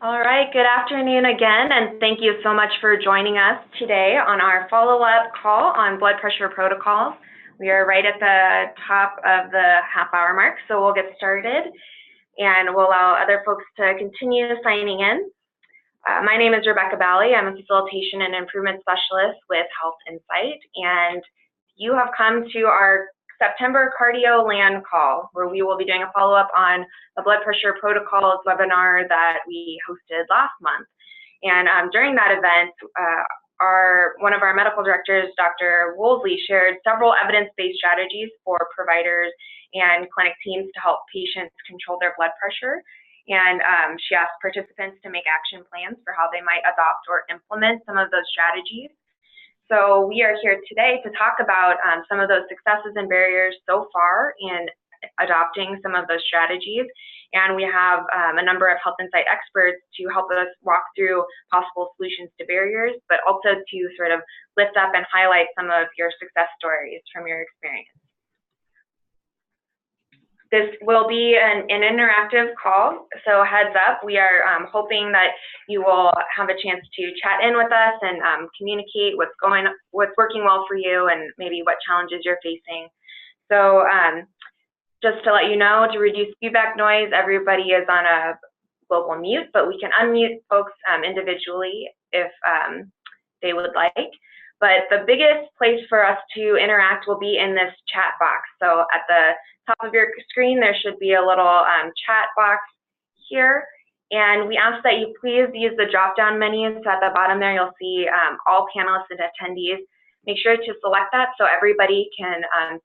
All right, good afternoon again, and thank you so much for joining us today on our follow-up call on blood pressure protocols. We are right at the top of the half-hour mark, so we'll get started, and we'll allow other folks to continue signing in. My name is Rebecca Bally. I'm a Facilitation and Improvement Specialist with Health Insight, and you have come to our September Cardio LAN call, where we will be doing a follow-up on the blood pressure protocols webinar that we hosted last month. And during that event, one of our medical directors, Dr. Woolsey, shared several evidence-based strategies for providers and clinic teams to help patients control their blood pressure. And she asked participants to make action plans for how they might adopt or implement some of those strategies. So we are here today to talk about some of those successes and barriers so far in adopting some of those strategies. And we have a number of Health Insight experts to help us walk through possible solutions to barriers, but also to sort of lift up and highlight some of your success stories from your experience. This will be an interactive call, so heads up, we are hoping that you will have a chance to chat in with us and communicate what's working well for you and maybe what challenges you're facing. So just to let you know, to reduce feedback noise, everybody is on a global mute, but we can unmute folks individually if they would like. But the biggest place for us to interact will be in this chat box. So at the top of your screen, there should be a little chat box here. And we ask that you please use the drop-down menu. So at the bottom there, you'll see all panelists and attendees. Make sure to select that so everybody can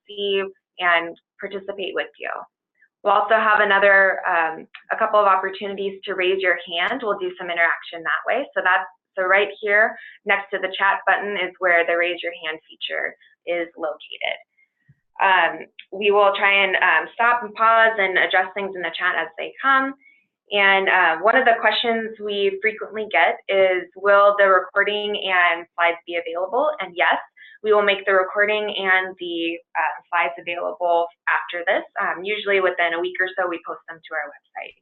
see and participate with you. We'll also have a couple of opportunities to raise your hand. We'll do some interaction that way. So right here next to the chat button is where the raise your hand feature is located. We will try and stop and pause and address things in the chat as they come. And one of the questions we frequently get is, will the recording and slides be available? And yes, we will make the recording and the slides available after this. Usually within a week or so, we post them to our website.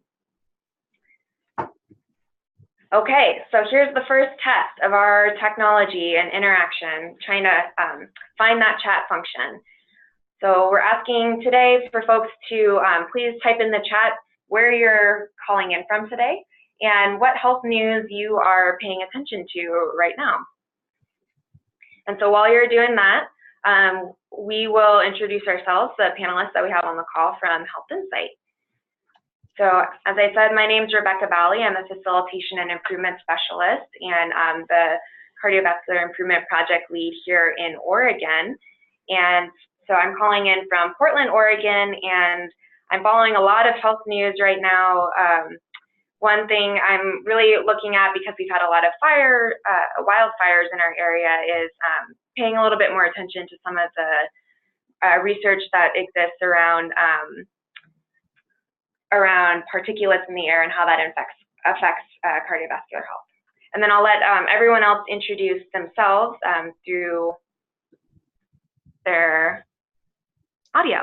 Okay, so here's the first test of our technology and interaction, trying to find that chat function. So we're asking today for folks to please type in the chat where you're calling in from today and what health news you are paying attention to right now. And so while you're doing that, we will introduce ourselves, the panelists that we have on the call from Health Insight. So as I said, my name is Rebecca Bally. I'm a Facilitation and Improvement Specialist, and I'm the Cardiovascular Improvement Project lead here in Oregon. And so I'm calling in from Portland, Oregon, and I'm following a lot of health news right now. One thing I'm really looking at, because we've had a lot of wildfires in our area, is paying a little bit more attention to some of the research that exists around particulates in the air and how that affects cardiovascular health. And then I'll let everyone else introduce themselves through their audio.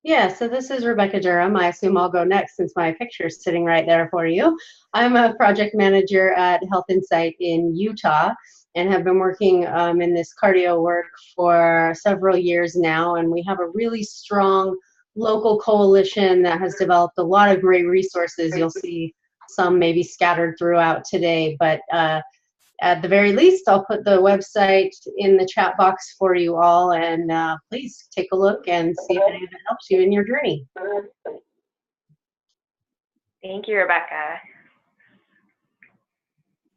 Yeah, so this is Rebecca Durham. I assume I'll go next since my picture is sitting right there for you. I'm a project manager at Health Insight in Utah and have been working in this cardio work for several years now. And we have a really strong local coalition that has developed a lot of great resources. You'll see some maybe scattered throughout today, but at the very least, I'll put the website in the chat box for you all, and please take a look and see if any of it helps you in your journey. Thank you, Rebecca.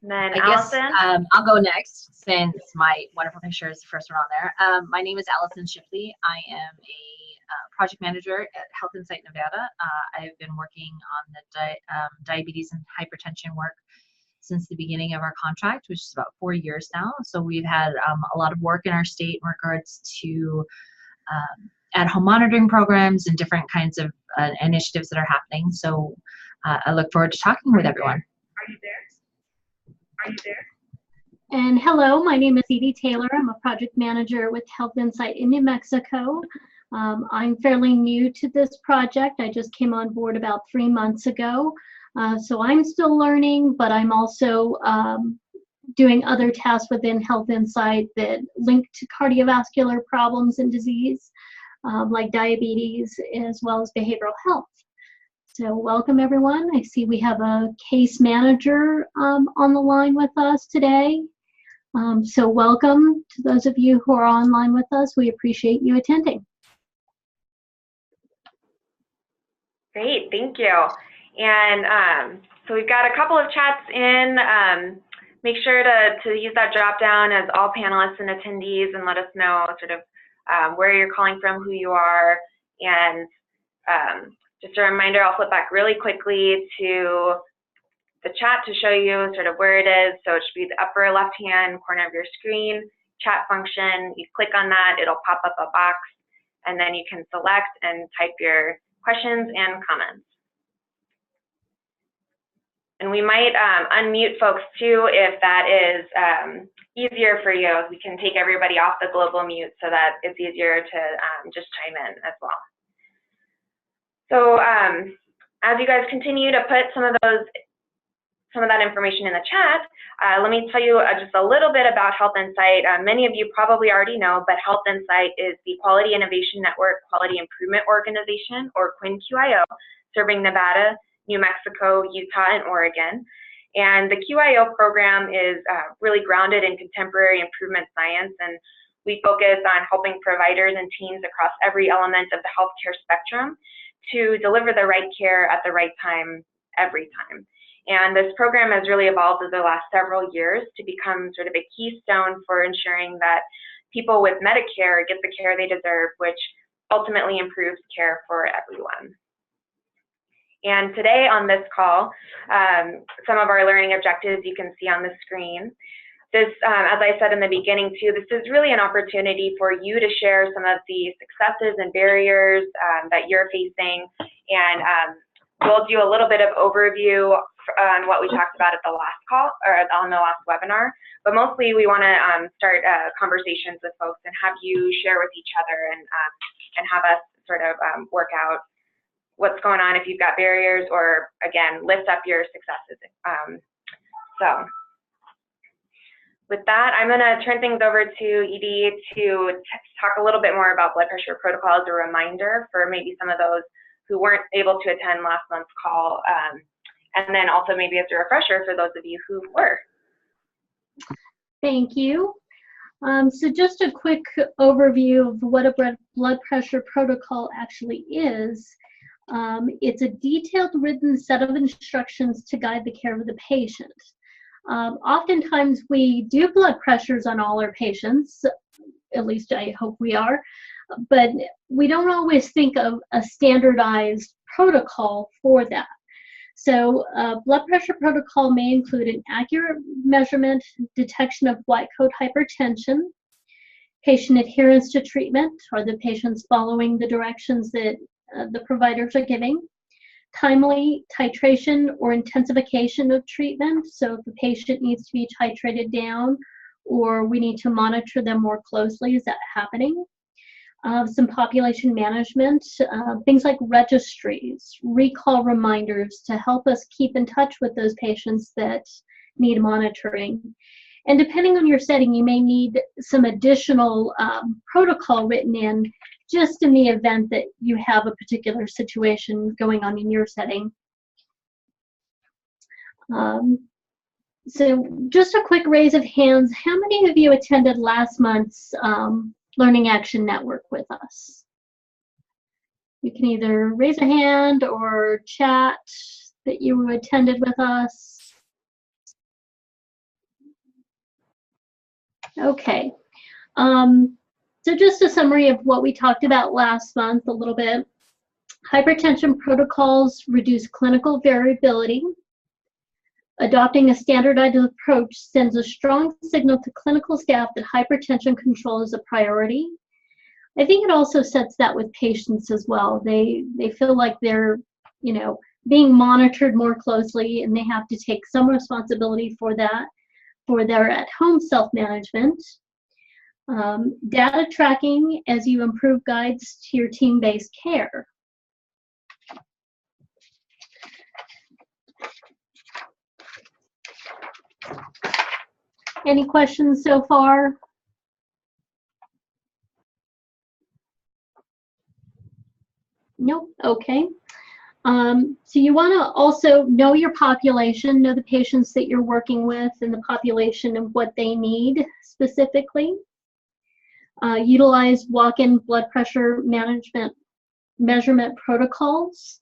And then I Allison? guess I'll go next since my wonderful picture is the first one on there. My name is Allison Shipley. I am a project manager at Health Insight Nevada. I've been working on the diabetes and hypertension work since the beginning of our contract, which is about 4 years now. So we've had a lot of work in our state in regards to at-home monitoring programs and different kinds of initiatives that are happening. So I look forward to talking with everyone. Are you there? Are you there? And hello, my name is Edie Taylor. I'm a project manager with Health Insight in New Mexico. I'm fairly new to this project. I just came on board about 3 months ago. So I'm still learning, but I'm also doing other tasks within Health Insight that link to cardiovascular problems and disease, like diabetes, as well as behavioral health. So welcome, everyone. I see we have a case manager on the line with us today. So welcome to those of you who are online with us. We appreciate you attending. Great, thank you. And so we've got a couple of chats in. Make sure to use that drop down as all panelists and attendees and let us know sort of where you're calling from, who you are, and just a reminder, I'll flip back really quickly to the chat to show you sort of where it is. So it should be the upper left-hand corner of your screen, chat function. You click on that, it'll pop up a box, and then you can select and type your questions and comments. And we might unmute folks too if that is easier for you. We can take everybody off the global mute so that it's easier to just chime in as well. So as you guys continue to put some of that information in the chat, let me tell you just a little bit about Health Insight. Many of you probably already know, but Health Insight is the Quality Innovation Network Quality Improvement Organization, or QuIN-QIO, serving Nevada, New Mexico, Utah, and Oregon. And the QIO program is really grounded in contemporary improvement science, and we focus on helping providers and teams across every element of the healthcare spectrum to deliver the right care at the right time, every time. And this program has really evolved over the last several years to become sort of a keystone for ensuring that people with Medicare get the care they deserve, which ultimately improves care for everyone. And today on this call, some of our learning objectives you can see on the screen. This, as I said in the beginning too, this is really an opportunity for you to share some of the successes and barriers that you're facing, and we'll do a little bit of overview on what we talked about at the last call, or on the last webinar, but mostly we want to start conversations with folks and have you share with each other and have us sort of work out what's going on if you've got barriers, or again, lift up your successes. So with that, I'm going to turn things over to Edie to talk a little bit more about blood pressure protocol as a reminder for maybe some of those who weren't able to attend last month's call, and then also maybe as a refresher for those of you who were. Thank you. So just a quick overview of what a blood pressure protocol actually is. It's a detailed written set of instructions to guide the care of the patient. Oftentimes we do blood pressures on all our patients, at least I hope we are, but we don't always think of a standardized protocol for that. So blood pressure protocol may include an accurate measurement, detection of white coat hypertension, patient adherence to treatment, or the patient's following the directions that the providers are giving, timely titration or intensification of treatment. So if the patient needs to be titrated down or we need to monitor them more closely, is that happening? Some population management, things like registries, recall reminders to help us keep in touch with those patients that need monitoring. And depending on your setting, you may need some additional protocol written in just in the event that you have a particular situation going on in your setting. So just a quick raise of hands. How many of you attended last month's Learning Action Network with us? You can either raise a hand or chat that you attended with us. Okay. So just a summary of what we talked about last month a little bit. Hypertension protocols reduce clinical variability. Adopting a standardized approach sends a strong signal to clinical staff that hypertension control is a priority. I think it also sets that with patients as well. They feel like they're, you know, being monitored more closely, and they have to take some responsibility for that, for their at-home self-management. Data tracking as you improve guides to your team-based care. Any questions so far? Nope. Okay. So you want to also know your population, know the patients that you're working with and the population and what they need specifically. Utilize walk-in blood pressure management measurement protocols.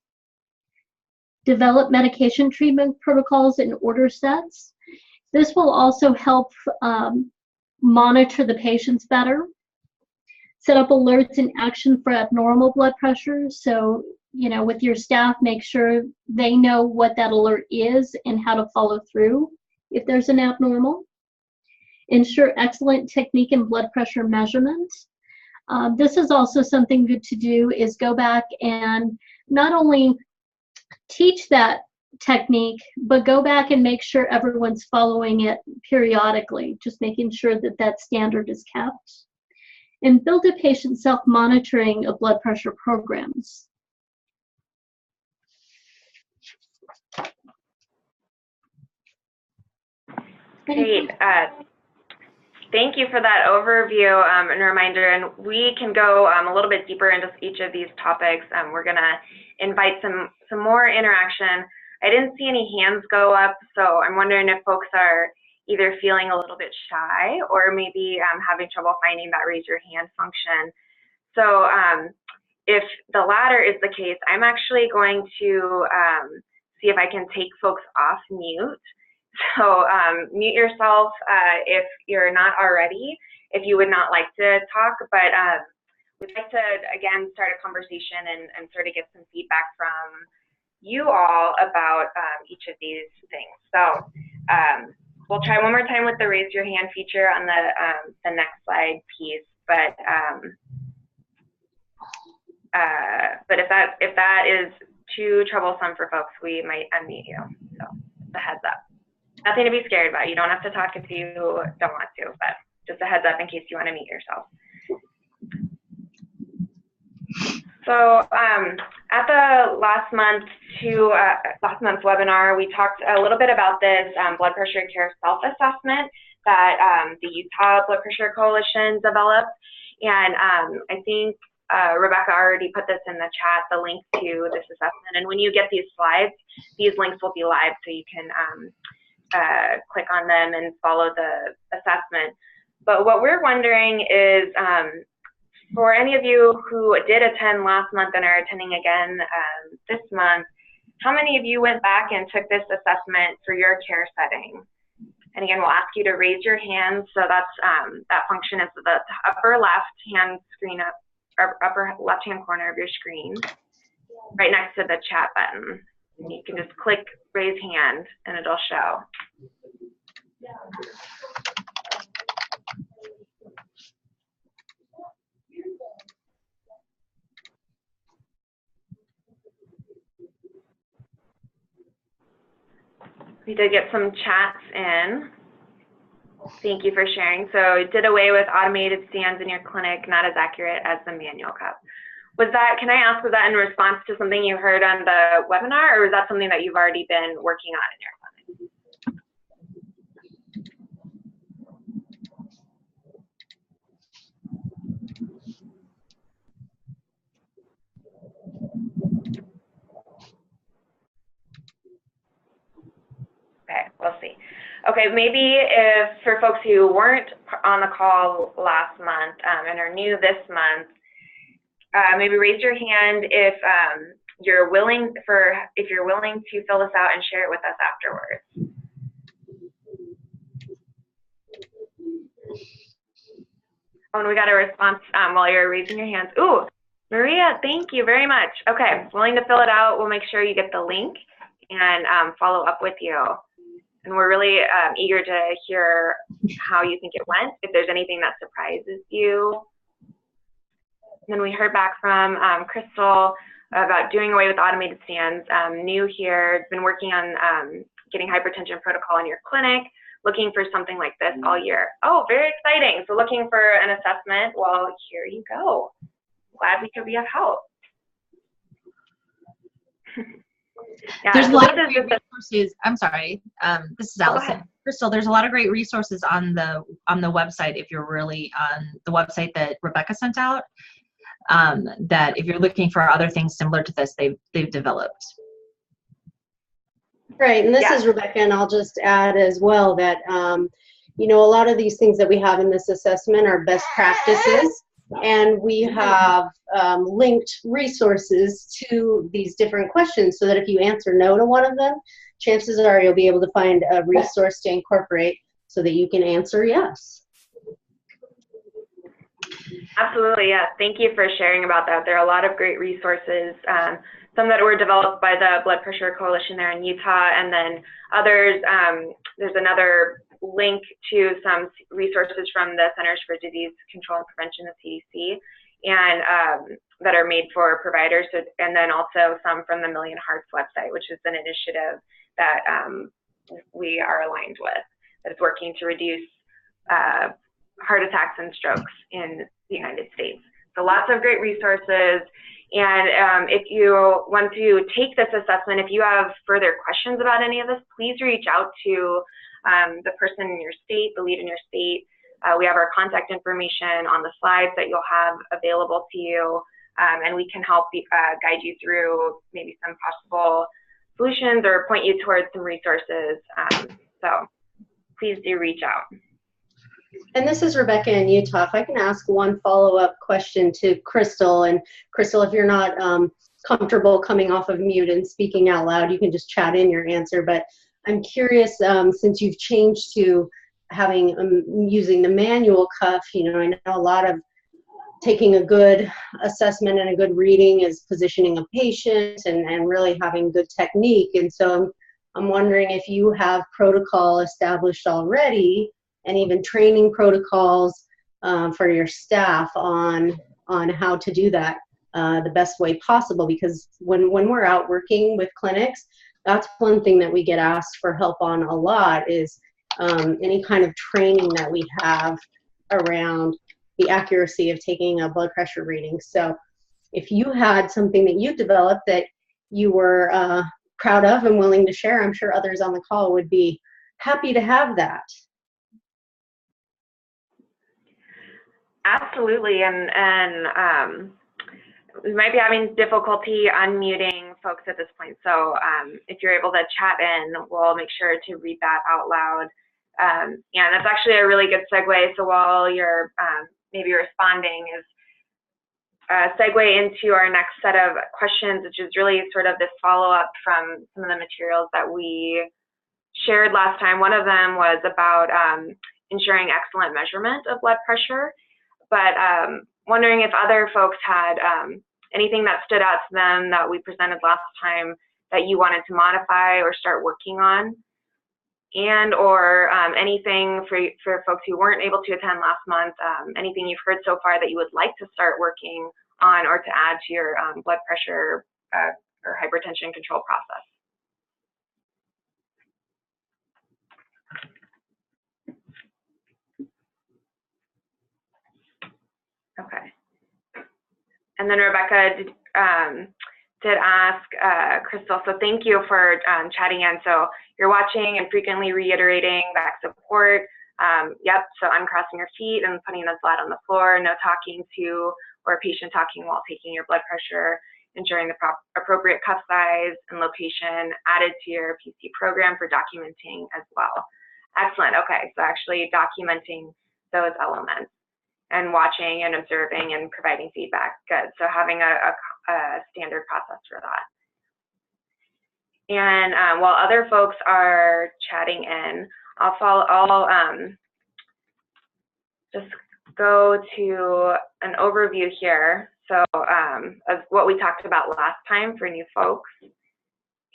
Develop medication treatment protocols and order sets. This will also help monitor the patients better. Set up alerts and action for abnormal blood pressure. So, you know, with your staff, make sure they know what that alert is and how to follow through if there's an abnormal. Ensure excellent technique in blood pressure measurement. This is also something good to do, is go back and not only teach that technique, but go back and make sure everyone's following it periodically, just making sure that that standard is kept. And build a patient self-monitoring of blood pressure programs. Great. Thank you for that overview and reminder. And we can go a little bit deeper into each of these topics. We're going to invite some more interaction. I didn't see any hands go up, so I'm wondering if folks are either feeling a little bit shy or maybe having trouble finding that raise your hand function. So if the latter is the case, I'm actually going to see if I can take folks off mute. So mute yourself if you're not already, if you would not like to talk, but we'd like to, again, start a conversation and sort of get some feedback from you all about each of these things. So we'll try one more time with the raise your hand feature on the next slide piece, but if that is too troublesome for folks, we might unmute you. So just a heads up. Nothing to be scared about. You don't have to talk if you don't want to, but just a heads up in case you want to mute yourself. So at the last month's webinar, we talked a little bit about this blood pressure care self-assessment that the Utah Blood Pressure Coalition developed. And I think Rebecca already put this in the chat, the link to this assessment. And when you get these slides, these links will be live, so you can click on them and follow the assessment. But what we're wondering is, for any of you who did attend last month and are attending again this month, how many of you went back and took this assessment for your care setting? And again, we'll ask you to raise your hand. So that's that function is the upper left-hand screen, or upper left-hand corner of your screen, right next to the chat button. And you can just click raise hand and it'll show. We did get some chats in. Thank you for sharing. So did away with automated scans in your clinic, not as accurate as the manual cup. Was that, can I ask, was that in response to something you heard on the webinar, or was that something that you've already been working on in your clinic? Okay, we'll see. Okay, maybe if for folks who weren't on the call last month and are new this month, maybe raise your hand if you're willing to fill this out and share it with us afterwards. Oh, and we got a response while you're raising your hands. Ooh, Maria, thank you very much. Okay, willing to fill it out. We'll make sure you get the link and follow up with you. And we're really eager to hear how you think it went, if there's anything that surprises you. And then we heard back from Crystal about doing away with automated scans. New here, been working on getting hypertension protocol in your clinic, looking for something like this all year. Oh, very exciting. So looking for an assessment. Well, here you go. Glad we could be of help. Yeah, There's so a lot of great resources. I'm sorry, this is Allison. Crystal, there's a lot of great resources on the website if you're really on the website that Rebecca sent out, that if you're looking for other things similar to this, they've developed. Right, and this Yeah. is Rebecca, and I'll just add as well that, you know, a lot of these things that we have in this assessment are best practices, and we have linked resources to these different questions so that if you answer no to one of them, chances are you'll be able to find a resource to incorporate so that you can answer yes. Absolutely, yes. Thank you for sharing about that. There are a lot of great resources, some that were developed by the Blood Pressure Coalition there in Utah, and then others, there's another link to some resources from the Centers for Disease Control and Prevention, the CDC, and that are made for providers, and then also some from the Million Hearts website, which is an initiative that we are aligned with, that is working to reduce heart attacks and strokes in the United States. So lots of great resources. And if you want to take this assessment, if you have further questions about any of this, please reach out to the person in your state, the lead in your state. We have our contact information on the slides that you'll have available to you, and we can help guide you through maybe some possible solutions or point you towards some resources. So please do reach out. And this is Rebecca in Utah. If I can ask one follow-up question to Crystal, and Crystal, if you're not comfortable coming off of mute and speaking out loud, you can just chat in your answer. But I'm curious, since you've changed to having using the manual cuff, you know, I know a lot of taking a good assessment and a good reading is positioning a patient and really having good technique. And so I'm wondering if you have protocol established already, and even training protocols for your staff on how to do that the best way possible. Because when we're out working with clinics, that's one thing that we get asked for help on a lot is any kind of training that we have around the accuracy of taking a blood pressure reading. So if you had something that you developed that you were proud of and willing to share, I'm sure others on the call would be happy to have that. Absolutely, and we might be having difficulty unmuting folks at this point. So if you're able to chat in, we'll make sure to read that out loud. Yeah, that's actually a really good segue. So while you're maybe responding, is a segue into our next set of questions, which is really sort of this follow-up from some of the materials that we shared last time. One of them was about ensuring excellent measurement of blood pressure. But wondering if other folks had anything that stood out to them that we presented last time that you wanted to modify or start working on, and or anything for folks who weren't able to attend last month, anything you've heard so far that you would like to start working on or to add to your blood pressure or hypertension control process. Okay. And then Rebecca did ask Crystal, so thank you for chatting in. So you're watching and frequently reiterating back support. Yep, so uncrossing your feet and putting them flat on the floor, no talking to or patient talking while taking your blood pressure, ensuring the appropriate cuff size and location added to your PC program for documenting as well. Excellent, okay, so actually documenting those elements and watching and observing and providing feedback. Good. So having a standard process for that. And while other folks are chatting in, I'll just go to an overview here. So of what we talked about last time for new folks.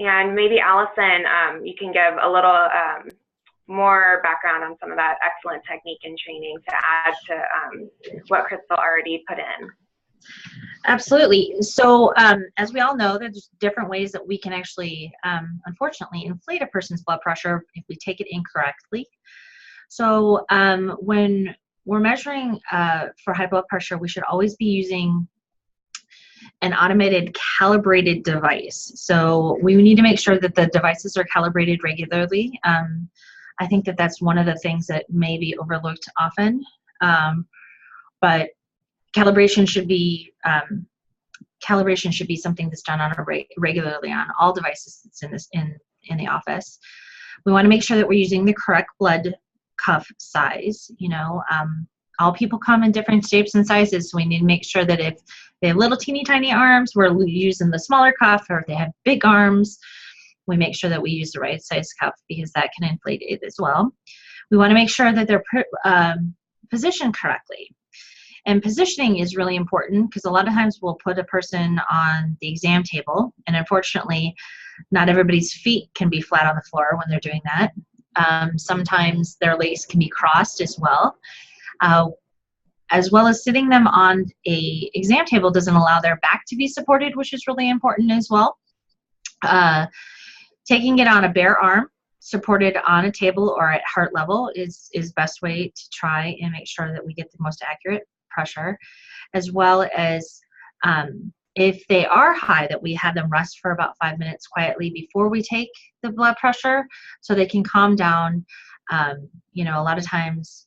And maybe Allison, you can give a little more background on some of that excellent technique and training to add to what Crystal already put in. Absolutely. So as we all know, there's different ways that we can actually, unfortunately, inflate a person's blood pressure if we take it incorrectly. So when we're measuring for high blood pressure, we should always be using an automated calibrated device. So we need to make sure that the devices are calibrated regularly. I think that that's one of the things that may be overlooked often. But calibration should be something that's done on regularly on all devices that's in the office. We want to make sure that we're using the correct blood cuff size. All people come in different shapes and sizes, so we need to make sure that if they have little teeny tiny arms, we're using the smaller cuff, or if they have big arms, we make sure that we use the right size cuff, because that can inflate it as well. We want to make sure that they're positioned correctly. And positioning is really important, because a lot of times we'll put a person on the exam table, and unfortunately not everybody's feet can be flat on the floor when they're doing that. Sometimes their legs can be crossed as well. As well as sitting them on a exam table doesn't allow their back to be supported, which is really important as well. Taking it on a bare arm, supported on a table or at heart level is best way to try and make sure that we get the most accurate pressure, as well as if they are high, that we have them rest for about 5 minutes quietly before we take the blood pressure, so they can calm down. A lot of times,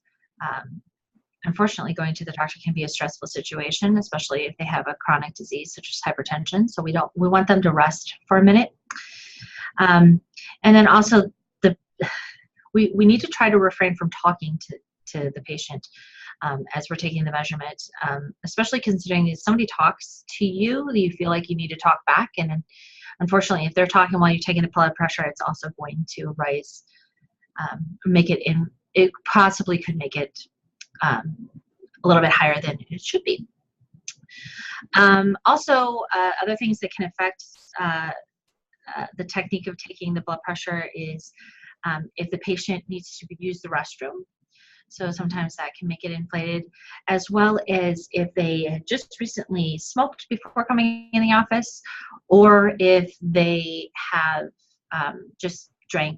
unfortunately, going to the doctor can be a stressful situation, especially if they have a chronic disease such as hypertension. So we want them to rest for a minute. And then also we need to try to refrain from talking to the patient as we're taking the measurement, especially considering if somebody talks to you, you feel like you need to talk back. And unfortunately, if they're talking while you're taking the blood pressure, it's also going to rise, it possibly could make it a little bit higher than it should be. Also, other things that can affect the technique of taking the blood pressure is if the patient needs to use the restroom. So sometimes that can make it inflated, as well as if they had just recently smoked before coming in the office, or if they have just drank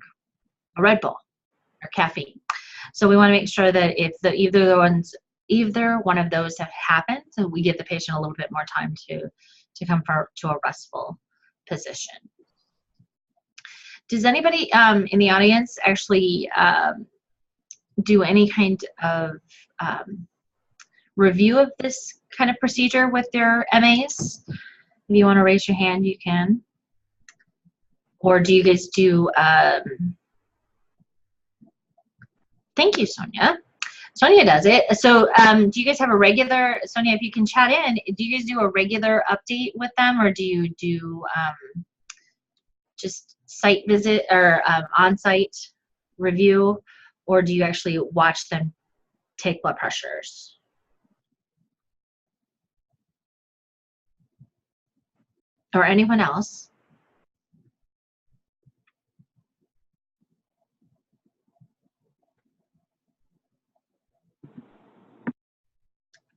a Red Bull or caffeine. So we want to make sure that if either one of those have happened, so we give the patient a little bit more time to come to a restful position. Does anybody in the audience actually do any kind of review of this kind of procedure with their MAs? If you want to raise your hand, you can. Or do you guys do, thank you, Sonia. Sonia does it. So do you guys have a regular, Sonia, if you can chat in, do you guys do a regular update with them, or do you do just site visit or on-site review, or do you actually watch them take blood pressures? Or anyone else?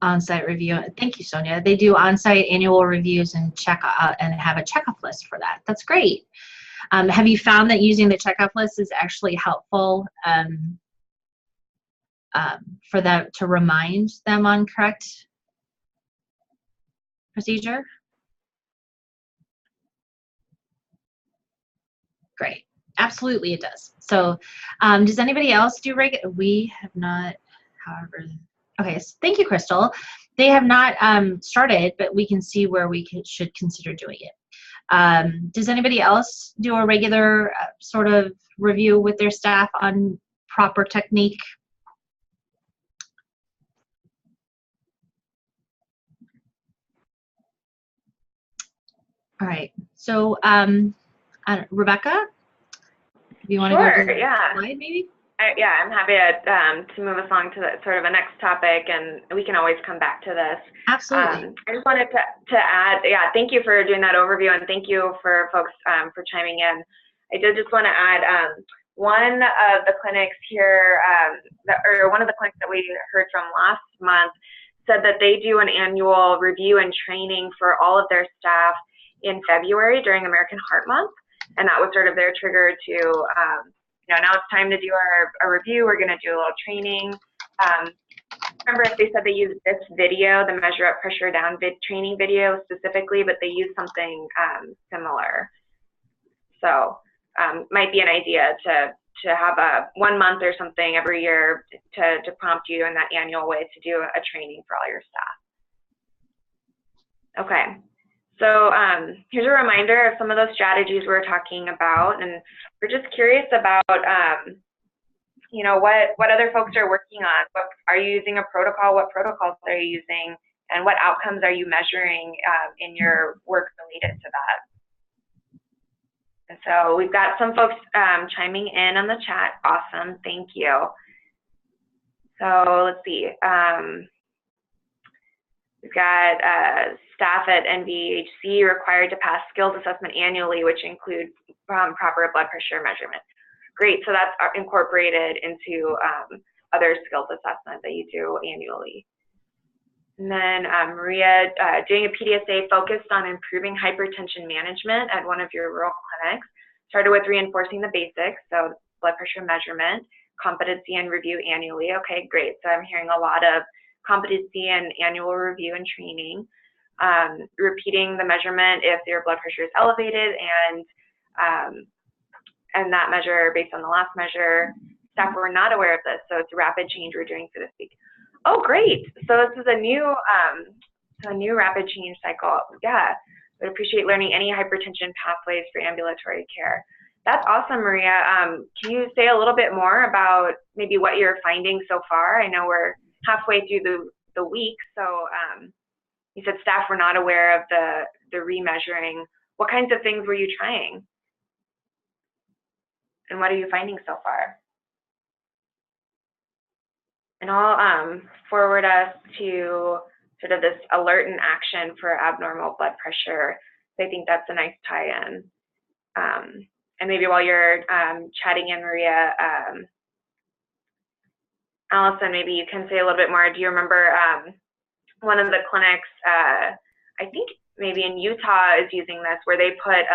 On-site review. Thank you, Sonia. They do on-site annual reviews and and have a checkup list for that. That's great. Have you found that using the checkup list is actually helpful for them to remind them on correct procedure? Great. Absolutely, it does. So does anybody else do regular? We have not, however. Okay, so thank you, Crystal. They have not started, but we can see where we should consider doing it. Does anybody else do a regular sort of review with their staff on proper technique? All right, so Rebecca, if you want to go to the slide, maybe? Yeah, I'm happy to move us along to sort of a next topic, and we can always come back to this. Absolutely. I just wanted to add, thank you for doing that overview, and thank you for folks for chiming in. I did just want to add one of the clinics here, or one of the clinics that we heard from last month said that they do an annual review and training for all of their staff in February during American Heart Month, and that was sort of their trigger to now it's time to do our review. We're going to do a little training. Remember if they said they used this video, the Measure Up Pressure Down training video specifically, but they used something similar. So might be an idea to have a 1 month or something every year to prompt you in that annual way to do a training for all your staff. Okay, so here's a reminder of some of those strategies we're talking about, and we're just curious about you know, what other folks are working on. What, are you using a protocol? What protocols are you using? And what outcomes are you measuring in your work related to that? And so we've got some folks chiming in on the chat. Awesome, thank you. So let's see. We've got staff at NVHC required to pass skills assessment annually, which include proper blood pressure measurement. Great, so that's incorporated into other skills assessment that you do annually. And then Maria, doing a PDSA focused on improving hypertension management at one of your rural clinics. Started with reinforcing the basics, so blood pressure measurement, competency and review annually. Okay, great. So I'm hearing a lot of competency and annual review and training. Repeating the measurement if your blood pressure is elevated, and that measure based on the last measure. Staff were not aware of this, so it's a rapid change we're doing for this week. Oh, great. So this is a new rapid change cycle. Yeah, would appreciate learning any hypertension pathways for ambulatory care. That's awesome, Maria. Can you say a little bit more about maybe what you're finding so far? I know we're halfway through the week, so you said staff were not aware of the remeasuring. What kinds of things were you trying? And what are you finding so far? And I'll forward us to sort of this alert and action for abnormal blood pressure. So I think that's a nice tie-in. And maybe while you're chatting in, Maria, Allison, maybe you can say a little bit more. Do you remember one of the clinics, I think maybe in Utah is using this, where they put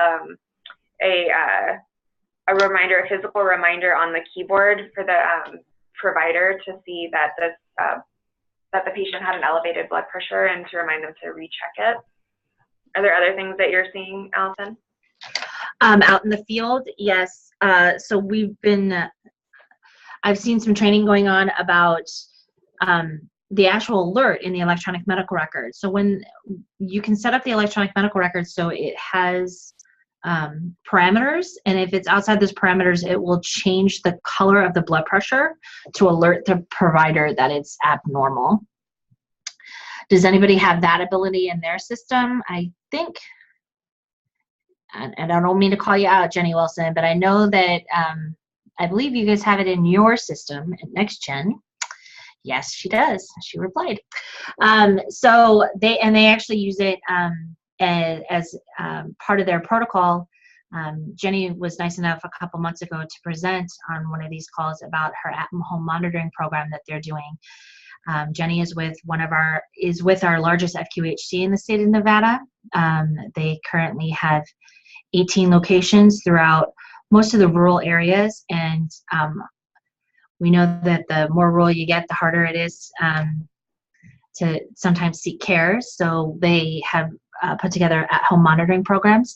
a reminder, a physical reminder on the keyboard for the provider to see that this that the patient had an elevated blood pressure and to remind them to recheck it. Are there other things that you're seeing, Allison? Out in the field, yes. So we've been, I've seen some training going on about the actual alert in the electronic medical record. So when you can set up the electronic medical record so it has parameters, and if it's outside those parameters, it will change the color of the blood pressure to alert the provider that it's abnormal. Does anybody have that ability in their system? I think, and I don't mean to call you out, Jenny Wilson, but I know that I believe you guys have it in your system at NextGen. Yes, she does. She replied. So they actually use it as part of their protocol. Jenny was nice enough a couple months ago to present on one of these calls about her at-home monitoring program that they're doing. Jenny is with our largest FQHC in the state of Nevada. They currently have 18 locations throughout most of the rural areas, and we know that the more rural you get, the harder it is to sometimes seek care. So they have put together at-home monitoring programs,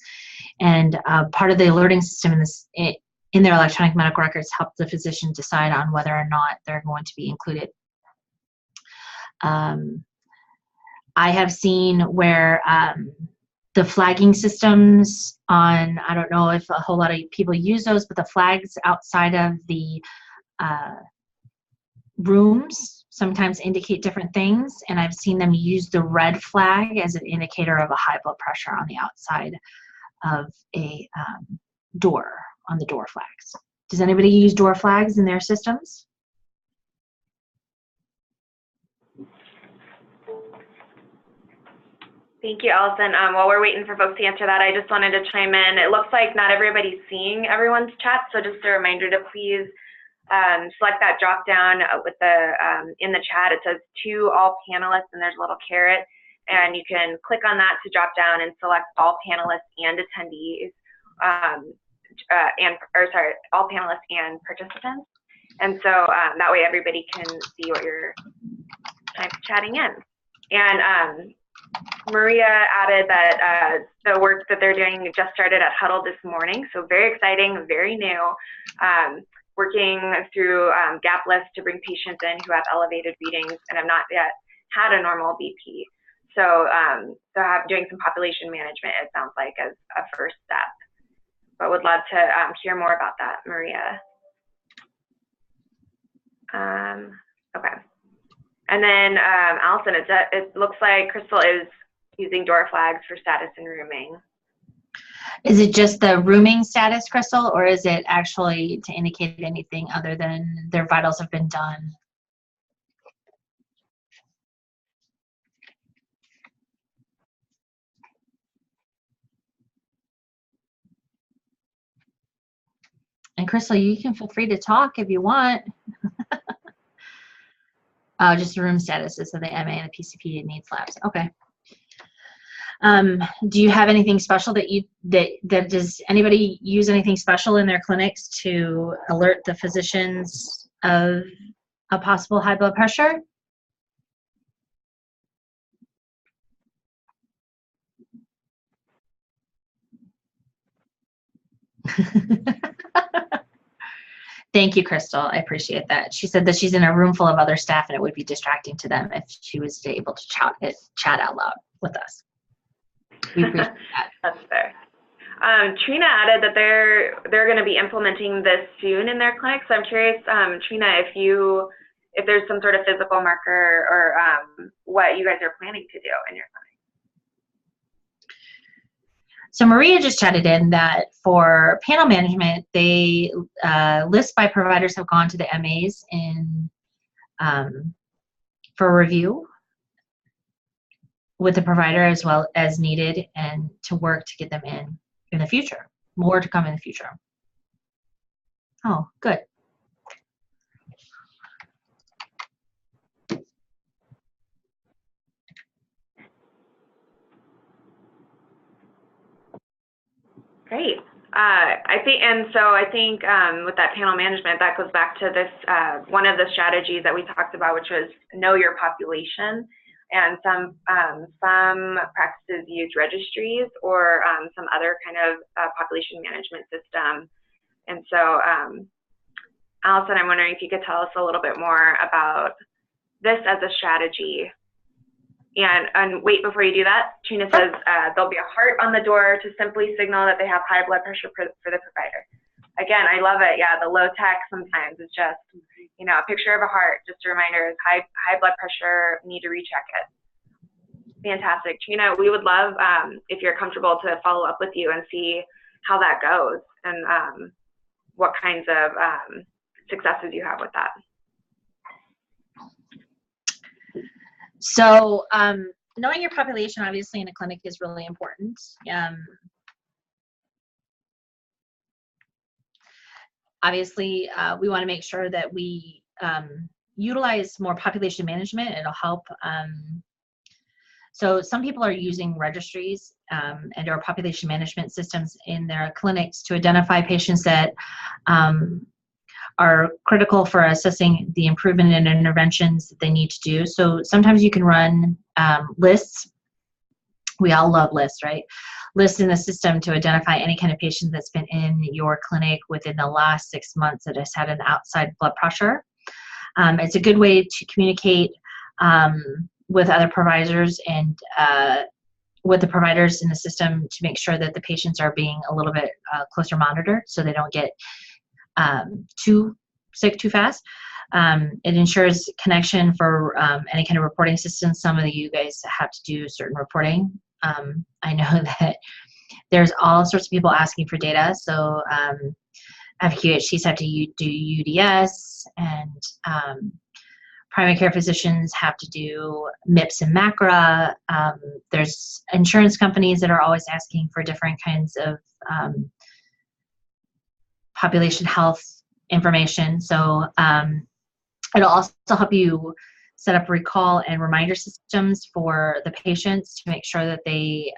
and part of the alerting system in their electronic medical records help the physician decide on whether or not they're going to be included. I have seen where the flagging systems on, I don't know if a whole lot of people use those, but the flags outside of the rooms sometimes indicate different things, and I've seen them use the red flag as an indicator of a high blood pressure on the outside of a door, on the door flags. Does anybody use door flags in their systems? Thank you, Allison. While we're waiting for folks to answer that, I just wanted to chime in. It looks like not everybody's seeing everyone's chat, so just a reminder to please select that drop down with the in the chat. It says to all panelists, and there's a little caret, and you can click on that to drop down and select all panelists and attendees, all panelists and participants. And so that way everybody can see what you're chatting in. And Maria added that the work that they're doing just started at Huddle this morning, so very exciting, very new. Working through gap lists to bring patients in who have elevated readings and have not yet had a normal BP. So, doing some population management, it sounds like, as a first step. But would love to hear more about that, Maria. Okay. And then, Allison, it looks like Crystal is using DORA flags for status and rooming. Is it just the rooming status, Crystal, or is it actually to indicate anything other than their vitals have been done? And Crystal, you can feel free to talk if you want. Oh, just the room statuses of the MA and the PCP needs labs. Okay. Do you have anything special that does anybody use anything special in their clinics to alert the physicians of a possible high blood pressure? Thank you, Crystal. I appreciate that. She said that she's in a room full of other staff and it would be distracting to them if she was able to chat out loud with us. We appreciate that. That's fair. Trina added that they're going to be implementing this soon in their clinic. So I'm curious, Trina, if there's some sort of physical marker or what you guys are planning to do in your clinic. So Maria just chatted in that for panel management, they lists by providers have gone to the MAs for review with the provider as well as needed, and to work to get them in the future. More to come in the future. Oh, good. Great. I think with that panel management, that goes back to this one of the strategies that we talked about, which was know your population. And some practices use registries or some other kind of population management system. And so, Allison, I'm wondering if you could tell us a little bit more about this as a strategy. And wait, before you do that, Trina says there'll be a heart on the door to simply signal that they have high blood pressure for the provider. Again, I love it. Yeah, the low tech sometimes is just, a picture of a heart, just a reminder is high blood pressure, need to recheck it. Fantastic. Trina, we would love if you're comfortable to follow up with you and see how that goes and what kinds of successes you have with that. So knowing your population, obviously, in a clinic is really important. Obviously, we want to make sure that we utilize more population management. It'll help. So some people are using registries and or population management systems in their clinics to identify patients that are critical for assessing the improvement in interventions that they need to do. So sometimes you can run lists. We all love lists, right? Lists in the system to identify any kind of patient that's been in your clinic within the last 6 months that has had an outside blood pressure. It's a good way to communicate with other providers and with the providers in the system to make sure that the patients are being a little bit closer monitored so they don't get too sick too fast. It ensures connection for any kind of reporting system. Some of you guys have to do certain reporting. I know that there's all sorts of people asking for data. So FQHCs have to do UDS, and primary care physicians have to do MIPS and MACRA. There's insurance companies that are always asking for different kinds of population health information. So it'll also help you set up recall and reminder systems for the patients to make sure that they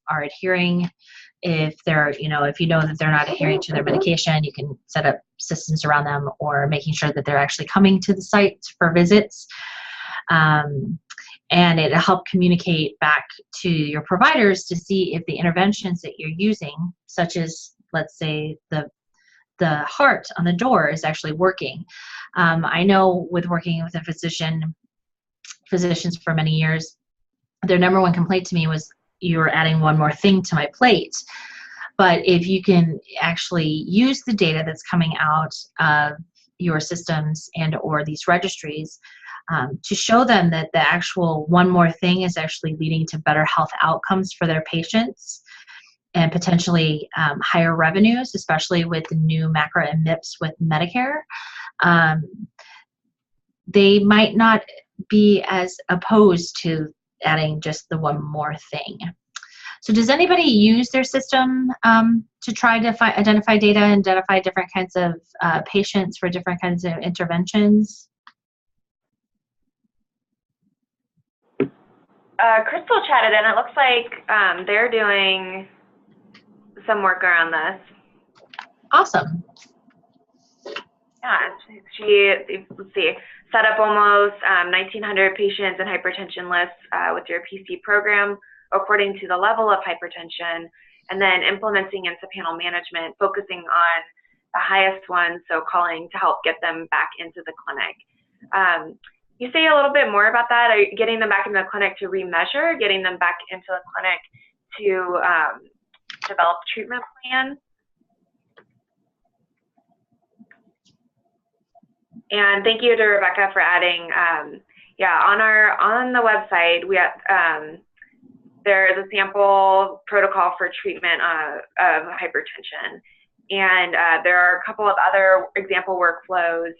are adhering. If they're, if you know that they're not adhering to their medication, you can set up systems around them, or making sure that they're actually coming to the site for visits. and it'll help communicate back to your providers to see if the interventions that you're using, such as, let's say, the heart on the door is actually working. I know with working with physicians for many years, their number one complaint to me was, you're adding one more thing to my plate. But if you can actually use the data that's coming out of your systems and or these registries to show them that the actual one more thing is actually leading to better health outcomes for their patients and potentially higher revenues, especially with the new MACRA and MIPS with Medicare, they might not be as opposed to adding just the one more thing. So does anybody use their system to try to identify data and identify different kinds of patients for different kinds of interventions? Crystal chatted in. It looks like they're doing some work around this. Awesome. Yeah, let's see, set up almost 1,900 patients and hypertension lists with your PC program according to the level of hypertension, and then implementing into panel management, focusing on the highest ones, so calling to help get them back into the clinic. You say a little bit more about that? Are you getting them back into the clinic to remeasure, getting them back into the clinic to develop a treatment plan? And thank you to Rebecca for adding, yeah, on the website, we have, there is a sample protocol for treatment of hypertension. And there are a couple of other example workflows.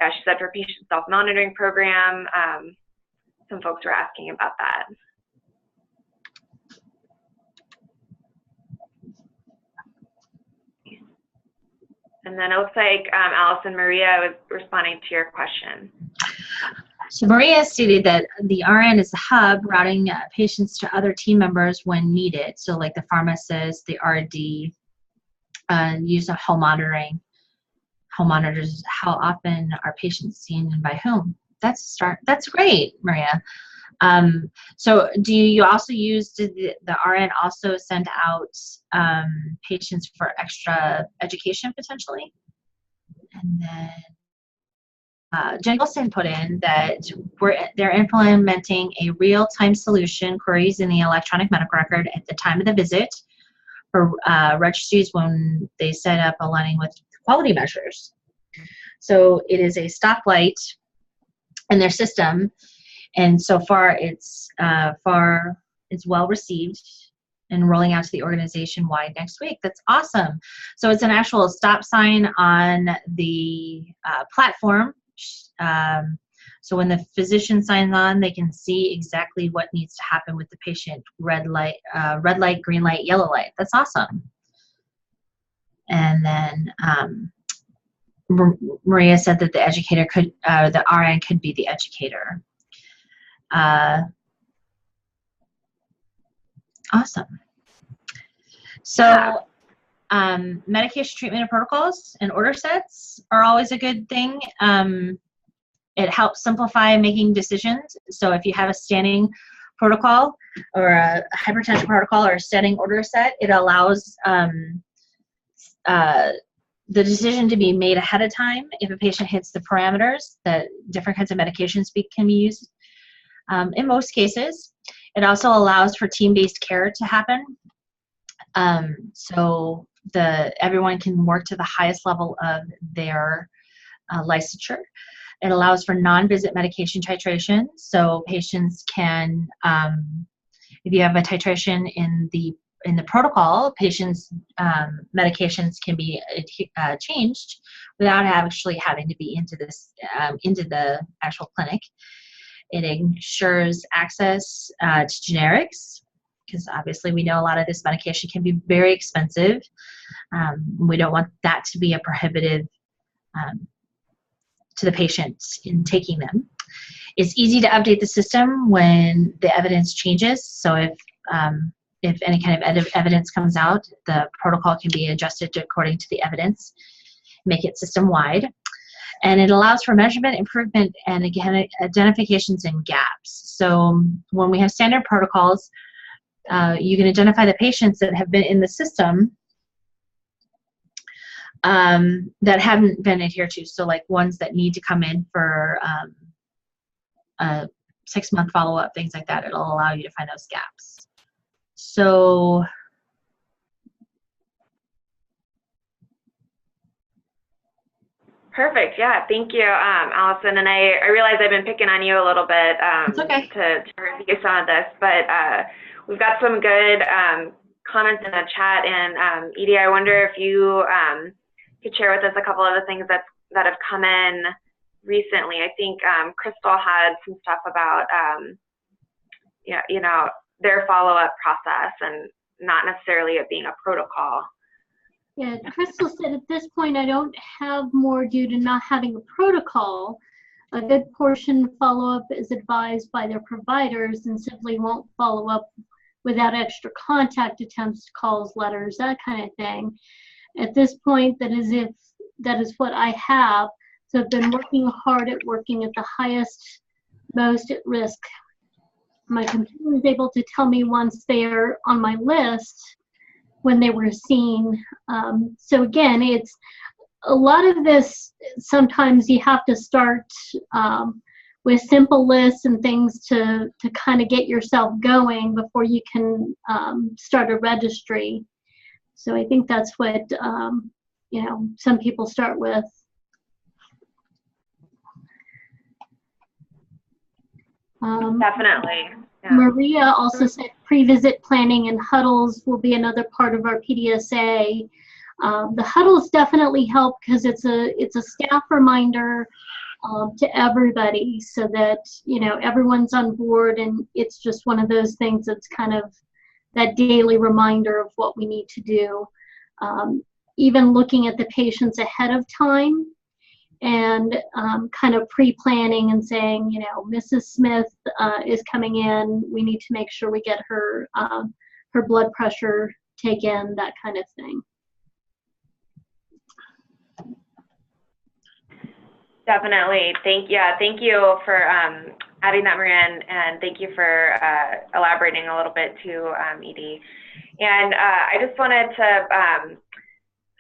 She said for patient self-monitoring program, some folks were asking about that. And then it looks like Allison Maria was responding to your question. So Maria stated that the RN is the hub, routing patients to other team members when needed. So like the pharmacist, the RD, use of home monitoring. Home monitors, how often are patients seen and by whom? That's great, Maria. So do you also use, did the RN also send out patients for extra education potentially? And then Jen Wilson put in that they're implementing a real-time solution, queries in the electronic medical record at the time of the visit for registries when they set up aligning with quality measures. So it is a stoplight in their system, and so far it's well received and rolling out to the organization wide next week. That's awesome. So it's an actual stop sign on the platform. So when the physician signs on, they can see exactly what needs to happen with the patient. Red light, green light, yellow light. That's awesome. And then Maria said that the educator could, the RN could be the educator. Awesome. So medication treatment and protocols and order sets are always a good thing. It helps simplify making decisions. So if you have a standing protocol or a hypertension protocol or a standing order set, it allows the decision to be made ahead of time if a patient hits the parameters that different kinds of medications can be used. In most cases, it also allows for team-based care to happen. So everyone can work to the highest level of their licensure. It allows for non-visit medication titration. So patients can, if you have a titration in the protocol, patients' medications can be changed without actually having to be into the actual clinic. It ensures access to generics, because obviously we know a lot of this medication can be very expensive. We don't want that to be a prohibitive to the patients in taking them. It's easy to update the system when the evidence changes. So if any kind of evidence comes out, the protocol can be adjusted according to the evidence, make it system-wide. And it allows for measurement, improvement, and again, identifications and gaps. So when we have standard protocols, you can identify the patients that have been in the system that haven't been adhered to. So like ones that need to come in for a 6-month follow-up, things like that. It'll allow you to find those gaps. So perfect. Yeah, thank you, Allison. And I realize I've been picking on you a little bit it's okay. to review some of this, but we've got some good comments in the chat. And Edie, I wonder if you could share with us a couple of the things that have come in recently. I think Crystal had some stuff about you know, their follow-up process and not necessarily it being a protocol. Yeah, Crystal said at this point I don't have more due to not having a protocol. A good portion follow-up is advised by their providers and simply won't follow up without extra contact attempts, calls, letters, that kind of thing. At this point, that is what I have. So I've been working hard at working at the highest, most at risk. My computer is able to tell me once they're on my list when they were seen. So again, it's a lot of this, sometimes you have to start with simple lists and things to kind of get yourself going before you can start a registry. So I think that's what, you know, some people start with. Definitely. Yeah. Maria also said pre-visit planning and huddles will be another part of our PDSA. The huddles definitely help because it's a staff reminder to everybody so that, you know, everyone's on board, and it's just one of those things that's kind of that daily reminder of what we need to do. Even looking at the patients ahead of time and kind of pre-planning and saying, you know, Mrs. Smith is coming in. We need to make sure we get her her blood pressure taken, that kind of thing. Definitely. Thank you for adding that, Maria, and thank you for elaborating a little bit too, Edie. And I just wanted to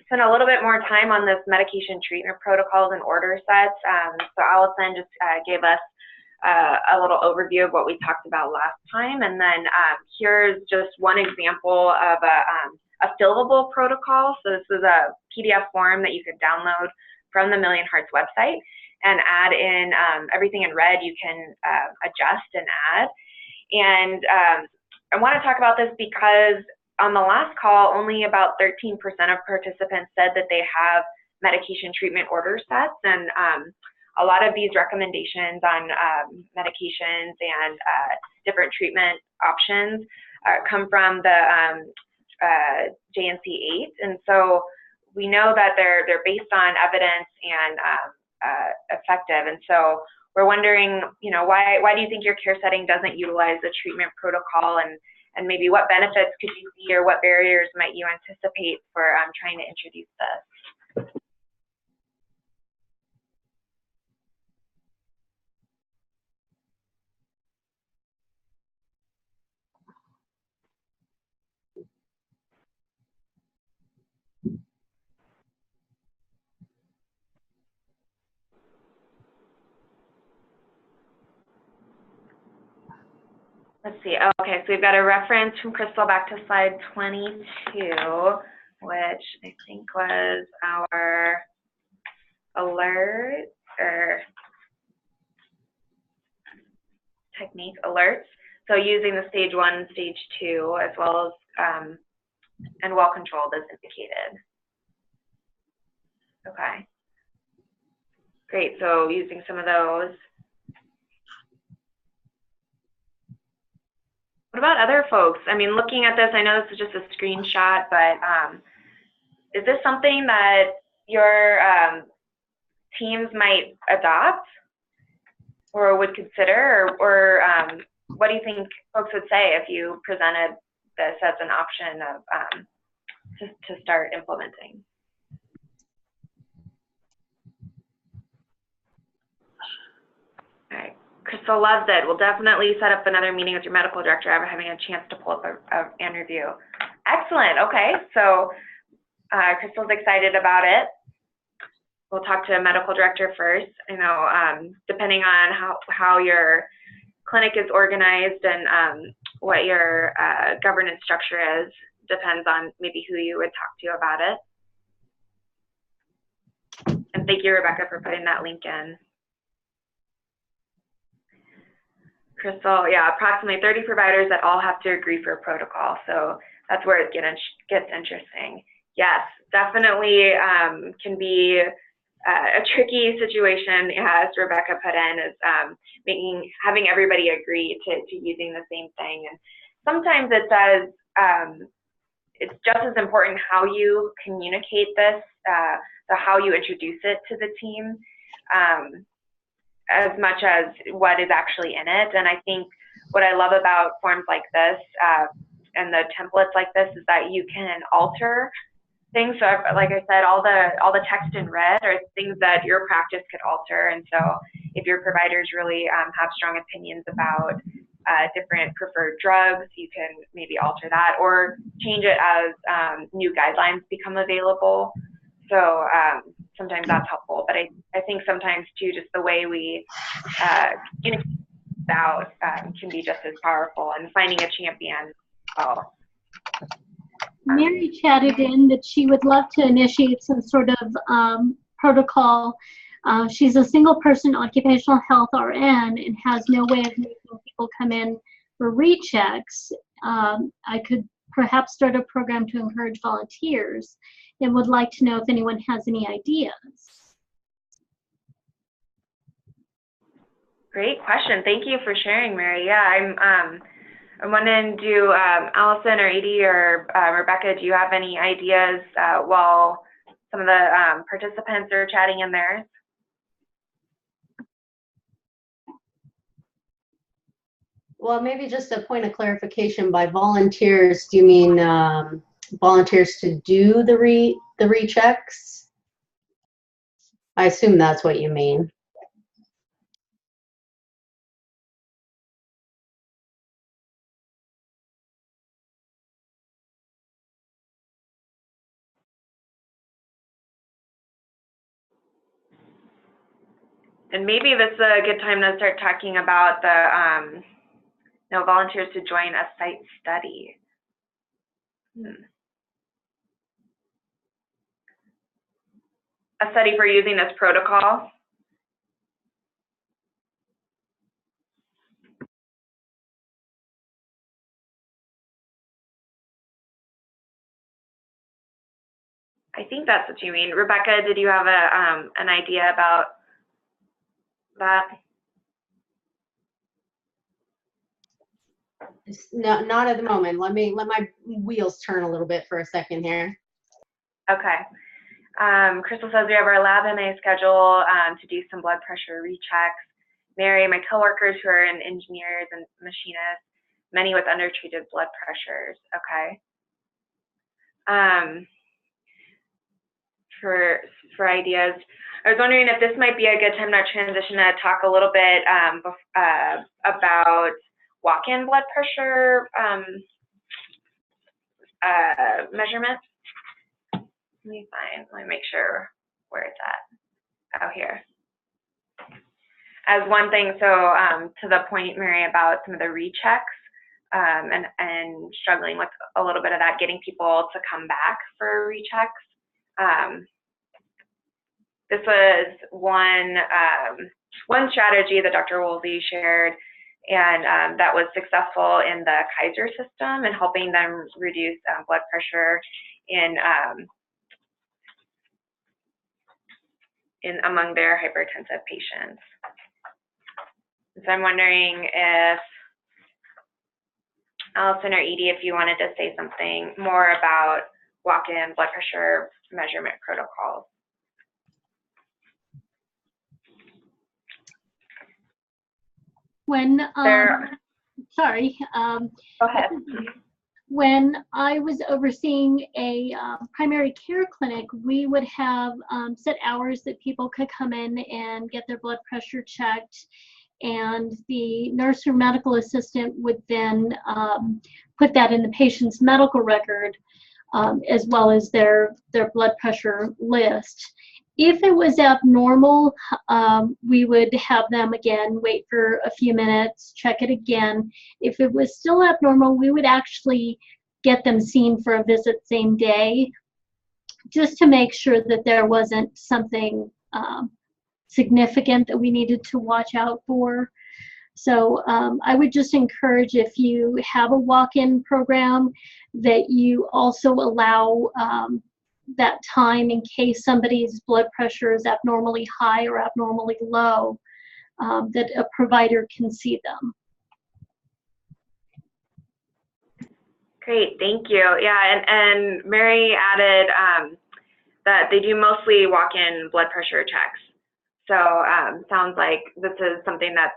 spend a little bit more time on this medication treatment protocols and order sets. So Allison just gave us a little overview of what we talked about last time, and then here's just one example of a fillable protocol. So this is a PDF form that you could download from the Million Hearts website and add in everything in red you can adjust and add. And I want to talk about this because on the last call, only about 13% of participants said that they have medication treatment order sets, and a lot of these recommendations on medications and different treatment options come from the JNC 8, and so we know that they're based on evidence and effective. And so we're wondering, you know, why do you think your care setting doesn't utilize the treatment protocol, and maybe what benefits could you see or what barriers might you anticipate for trying to introduce this? Let's see. Oh, okay, so we've got a reference from Crystal back to slide 22, which I think was our alert or technique alerts. So using the stage 1 and stage 2 as well as and well controlled as indicated. Okay. Great. So using some of those. What about other folks? I mean, looking at this, I know this is just a screenshot, but is this something that your teams might adopt or would consider, or what do you think folks would say if you presented this as an option of to start implementing? Crystal loves it. We'll definitely set up another meeting with your medical director after having a chance to pull up and review. Excellent. Okay, so Crystal's excited about it. We'll talk to a medical director first. You know, depending on how your clinic is organized and what your governance structure is, depends on maybe who you would talk to about it. And thank you, Rebecca, for putting that link in. Crystal, yeah, approximately 30 providers that all have to agree for a protocol. So that's where it gets interesting. Yes, definitely can be a tricky situation, as Rebecca put in, is having everybody agree to using the same thing. And sometimes it does, it's just as important how you communicate this, so how you introduce it to the team, as much as what is actually in it. And I think what I love about forms like this and the templates like this is that you can alter things. So like I said, all the text in red are things that your practice could alter. And so if your providers really have strong opinions about different preferred drugs, you can maybe alter that or change it as new guidelines become available. So sometimes that's helpful, but I think sometimes too, just the way we communicate out can be just as powerful, and finding a champion. Mary chatted in that she would love to initiate some sort of protocol. She's a single person occupational health RN and has no way of making people come in for rechecks. I could perhaps start a program to encourage volunteers and would like to know if anyone has any ideas. Great question. Thank you for sharing, Mary. Yeah, I'm wondering, do Allison or Edie or Rebecca, do you have any ideas while some of the participants are chatting in theirs? Well, maybe just a point of clarification. By volunteers, do you mean volunteers to do the rechecks? I assume that's what you mean. And maybe this is a good time to start talking about the volunteers to join a site study. A study for using this protocol. I think that's what you mean. Rebecca, did you have an idea about that? No, not at the moment. Let my wheels turn a little bit for a second here. Okay. Crystal says we have our lab MA schedule to do some blood pressure rechecks. Mary, my coworkers who are engineers and machinists, many with undertreated blood pressures. Okay. For ideas, I was wondering if this might be a good time to transition to talk a little bit about walk-in blood pressure measurement. Let me make sure where it's at. Oh, here. As one thing, so to the point, Mary, about some of the rechecks and struggling with a little bit of that, getting people to come back for rechecks. This was one strategy that Dr. Woolsey shared, and that was successful in the Kaiser system and helping them reduce blood pressure in among their hypertensive patients. So I'm wondering if Allison or Edie, if you wanted to say something more about walk-in blood pressure measurement protocols. When Go ahead. When I was overseeing a primary care clinic, we would have set hours that people could come in and get their blood pressure checked. and the nurse or medical assistant would then put that in the patient's medical record, as well as their blood pressure list. If it was abnormal, we would have them again wait for a few minutes, check it again. If it was still abnormal, we would actually get them seen for a visit same day, just to make sure that there wasn't something significant that we needed to watch out for. So I would just encourage, if you have a walk-in program, that you also allow that time in case somebody's blood pressure is abnormally high or abnormally low, that a provider can see them. Great, thank you. Yeah, and Mary added that they do mostly walk-in blood pressure checks. So sounds like this is something that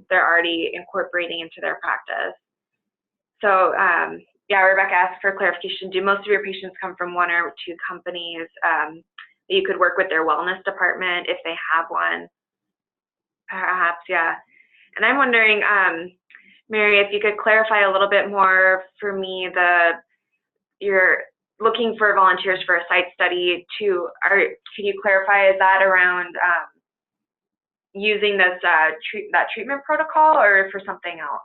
they're already incorporating into their practice. So yeah, Rebecca asked for clarification. Do most of your patients come from one or two companies that you could work with their wellness department if they have one? Perhaps, yeah. And I'm wondering, Mary, if you could clarify a little bit more for me, you're looking for volunteers for a site study too. Could you clarify, is that around using this that treatment protocol or for something else?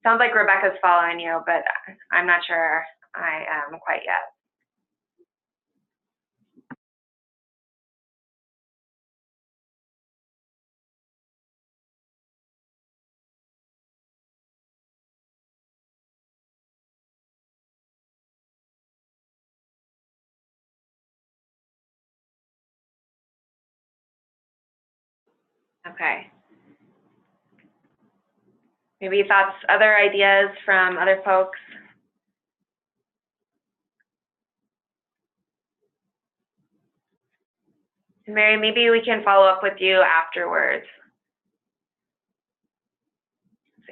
Sounds like Rebecca's following you, but I'm not sure I am quite yet. Okay. Maybe thoughts, other ideas from other folks? Mary, maybe we can follow up with you afterwards.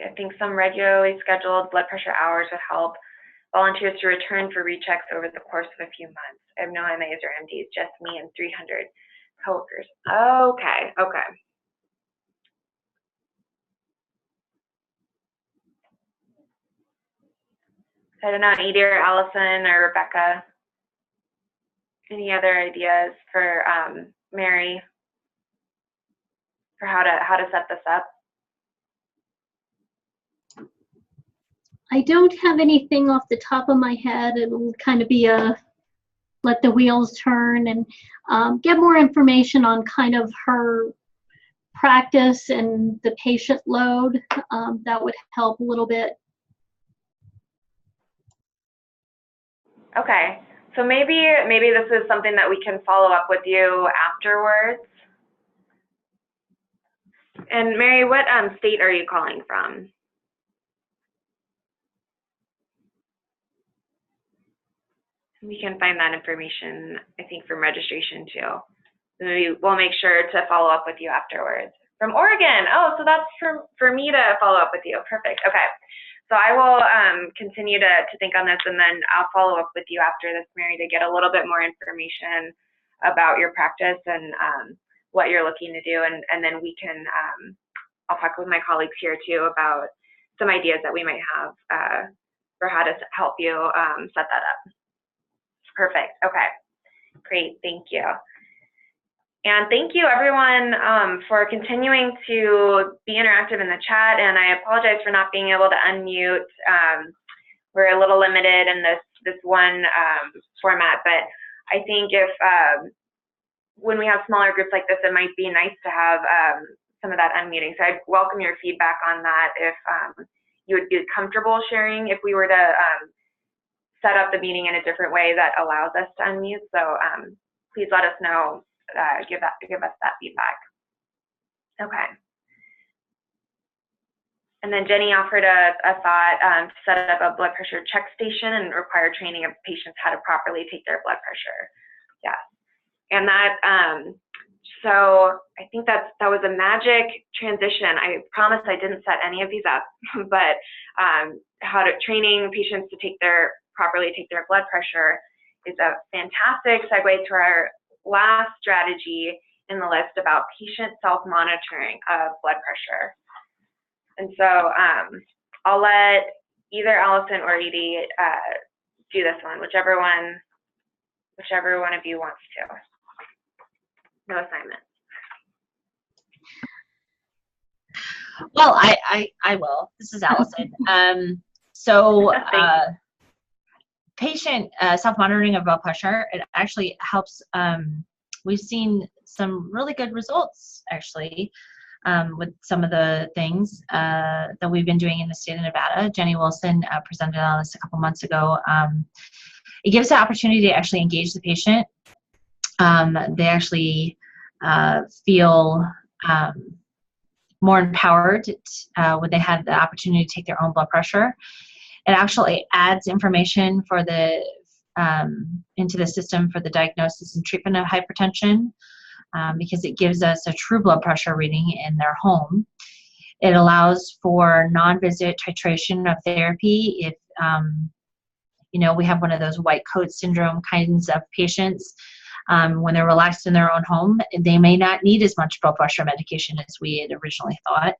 I think some regularly scheduled blood pressure hours would help volunteers to return for rechecks over the course of a few months. I have no MAs or MDs, just me and 300 coworkers. Okay, okay. I don't know, Edie or Allison or Rebecca, any other ideas for Mary for how to set this up? I don't have anything off the top of my head. It'll kind of be a let the wheels turn and get more information on kind of her practice and the patient load. That would help a little bit. Okay, so maybe this is something that we can follow up with you afterwards. And Mary, what state are you calling from? We can find that information, I think, from registration too. Maybe we'll make sure to follow up with you afterwards. From Oregon. Oh, so that's for me to follow up with you. Perfect. Okay. So I will continue to think on this, and then I'll follow up with you after this, Mary, to get a little bit more information about your practice and what you're looking to do, and then we can, I'll talk with my colleagues here too about some ideas that we might have for how to help you set that up. Perfect. Okay. Great. Thank you. And thank you, everyone, for continuing to be interactive in the chat. And I apologize for not being able to unmute. We're a little limited in this one format, but I think if when we have smaller groups like this, it might be nice to have some of that unmuting. So I'd welcome your feedback on that if you would be comfortable sharing if we were to set up the meeting in a different way that allows us to unmute. So please let us know. Give us that feedback. Okay. And then Jenny offered a thought to set up a blood pressure check station and require training of patients how to properly take their blood pressure. Yes. And that, so I think that was a magic transition. I promise I didn't set any of these up, but training patients to properly take their blood pressure is a fantastic segue to our last strategy, in the list about patient self-monitoring of blood pressure. And so I'll let either Allison or Edie do this one, whichever one of you wants to. No assignment. Well, I will. This is Allison. So patient self-monitoring of blood pressure, it actually helps. We've seen some really good results, actually, with some of the things that we've been doing in the state of Nevada. Jenny Wilson presented on this a couple months ago. It gives the opportunity to actually engage the patient. They actually feel more empowered when they have the opportunity to take their own blood pressure. It actually adds information for the into the system for the diagnosis and treatment of hypertension because it gives us a true blood pressure reading in their home. It allows for non-visit titration of therapy if you know, we have one of those white coat syndrome kinds of patients. When they're relaxed in their own home, they may not need as much blood pressure medication as we had originally thought.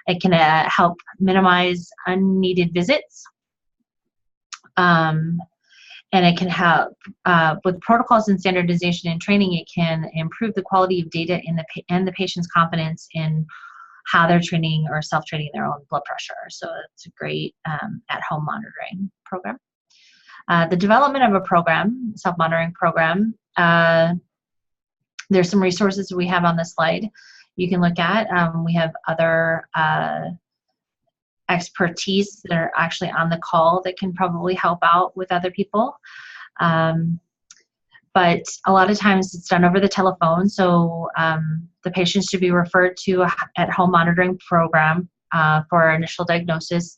It can help minimize unneeded visits. And it can help with protocols and standardization and training. It can improve the quality of data and the patient's confidence in how they're treating or self-treating their own blood pressure. So it's a great at-home monitoring program. The development of a program, self-monitoring program, there's some resources we have on the slide you can look at. We have other expertise that are actually on the call that can probably help out with other people. But a lot of times it's done over the telephone, so the patient should be referred to an at-home monitoring program for initial diagnosis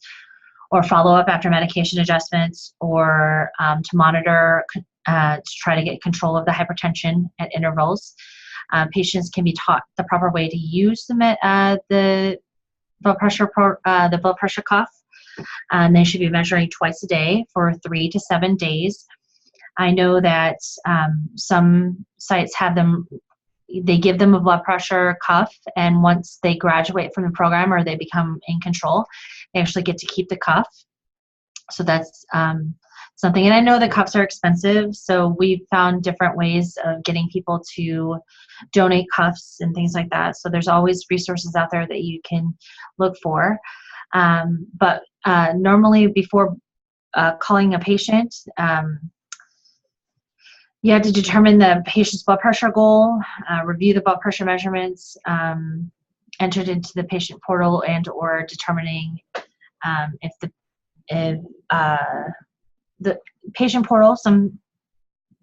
or follow-up after medication adjustments, or to monitor to try to get control of the hypertension at intervals. Patients can be taught the proper way to use the blood pressure cuff, and they should be measuring twice a day for 3 to 7 days. I know that some sites have them, they give them a blood pressure cuff, and once they graduate from the program or they become in control, they actually get to keep the cuff. So that's something. And I know the cuffs are expensive, so we've found different ways of getting people to donate cuffs and things like that. So there's always resources out there that you can look for. But normally before calling a patient, you have to determine the patient's blood pressure goal, review the blood pressure measurements entered into the patient portal, and or determining if the patient portal, some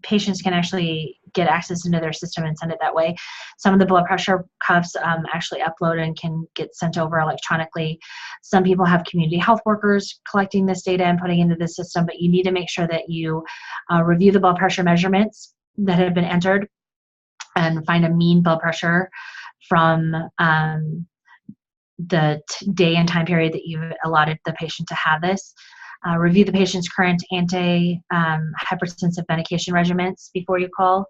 patients can actually get access into their system and send it that way. Some of the blood pressure cuffs actually upload and can get sent over electronically. Some people have community health workers collecting this data and putting into the system, but you need to make sure that you review the blood pressure measurements that have been entered and find a mean blood pressure from the day and time period that you've allotted the patient to have this. Review the patient's current anti-hypertensive medication regimens before you call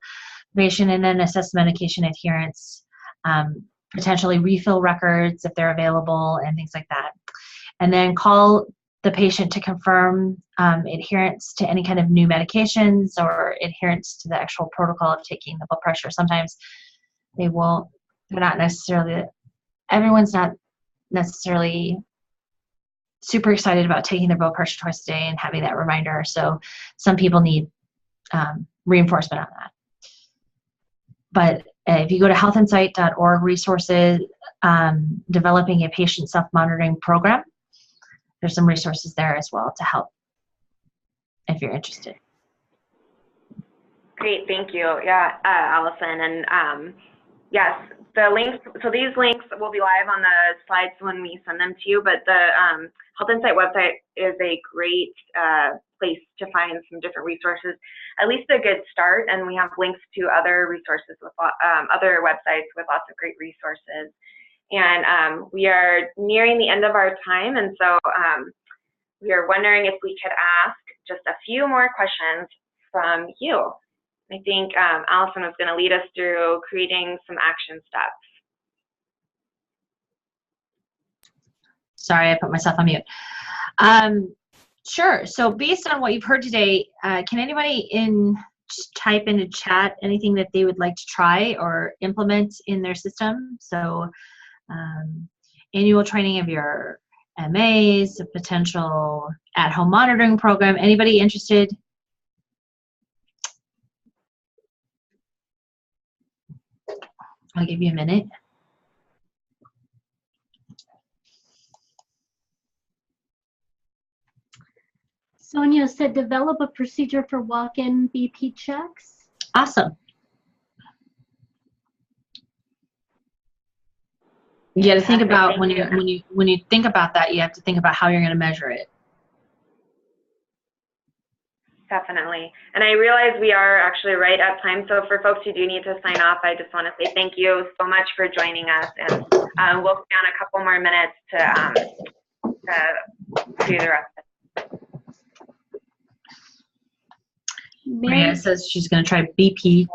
the patient, and then assess medication adherence, potentially refill records if they're available, and things like that. And then call the patient to confirm adherence to any kind of new medications or adherence to the actual protocol of taking the blood pressure. Sometimes they're not necessarily, everyone's not necessarily super excited about taking their blood pressure twice a day and having that reminder. So some people need reinforcement on that. But if you go to healthinsight.org resources, developing a patient self-monitoring program, there's some resources there as well to help if you're interested. Great, thank you. Yeah, Allison, and yes, the links, so these links will be live on the slides when we send them to you, but the Health Insight website is a great place to find some different resources, at least a good start, and we have links to other resources with other websites with lots of great resources. And we are nearing the end of our time, and so we are wondering if we could ask just a few more questions from you. I think Allison was going to lead us through creating some action steps. Sorry, I put myself on mute. Sure. So based on what you've heard today, can anybody just type into chat anything that they would like to try or implement in their system? So annual training of your MAs, a potential at-home monitoring program. Anybody interested? I'll give you a minute. Sonia said develop a procedure for walk-in BP checks. Awesome. You got to think about when you think about that, you have to think about how you're going to measure it. Definitely. And I realize we are actually right at time. So for folks who do need to sign off, I just want to say thank you so much for joining us. And we'll stay on a couple more minutes to do the rest of it. Maria says she's going to try BP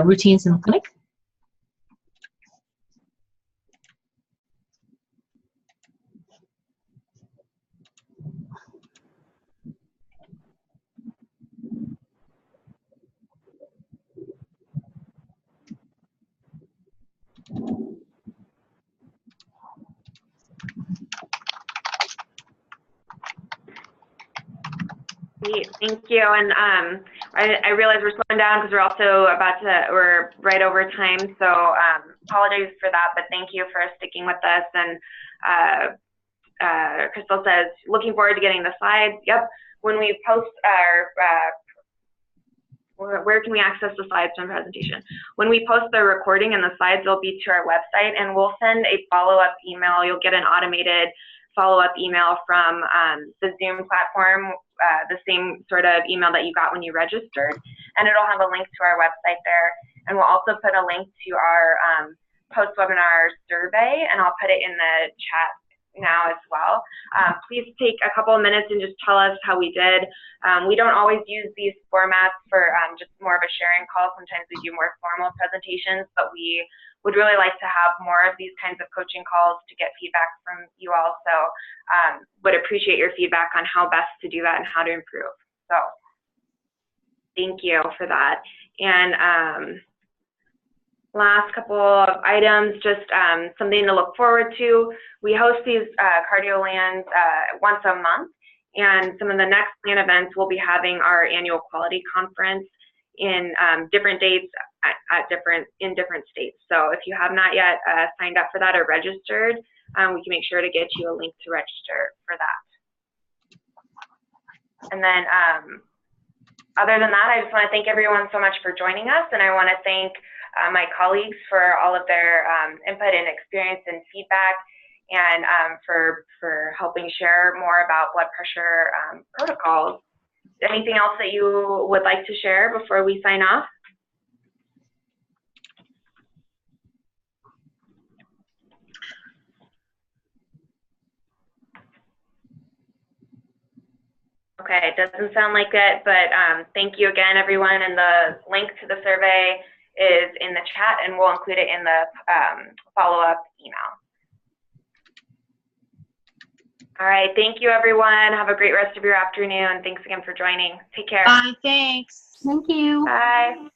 routines in the clinic. Thank you. And I realize we're slowing down because we're also we're right over time. So apologies for that, but thank you for sticking with us. And Crystal says, looking forward to getting the slides. Yep. When we post our, where can we access the slides from the presentation? When we post the recording and the slides, they'll be to our website, and we'll send a follow-up email. You'll get an automated follow-up email from the Zoom platform, the same sort of email that you got when you registered, and it'll have a link to our website there. And we'll also put a link to our post-webinar survey, and I'll put it in the chat now as well. Please take a couple of minutes and just tell us how we did. We don't always use these formats for just more of a sharing call. Sometimes we do more formal presentations, but we would really like to have more of these kinds of coaching calls to get feedback from you all. So would appreciate your feedback on how best to do that and how to improve. So thank you for that. And last couple of items, just something to look forward to. We host these CardioLands once a month, and some of the next LAN events we'll be having our annual quality conference in different dates in different states. So if you have not yet signed up for that or registered, we can make sure to get you a link to register for that. And then other than that, I just want to thank everyone so much for joining us, and I want to thank my colleagues for all of their input and experience and feedback, and for helping share more about blood pressure protocols. Anything else that you would like to share before we sign off? Okay, it doesn't sound like it, but thank you again, everyone, and the link to the survey is in the chat, and we'll include it in the follow-up email. All right, thank you, everyone. Have a great rest of your afternoon. Thanks again for joining. Take care. Bye, thanks. Thank you. Bye.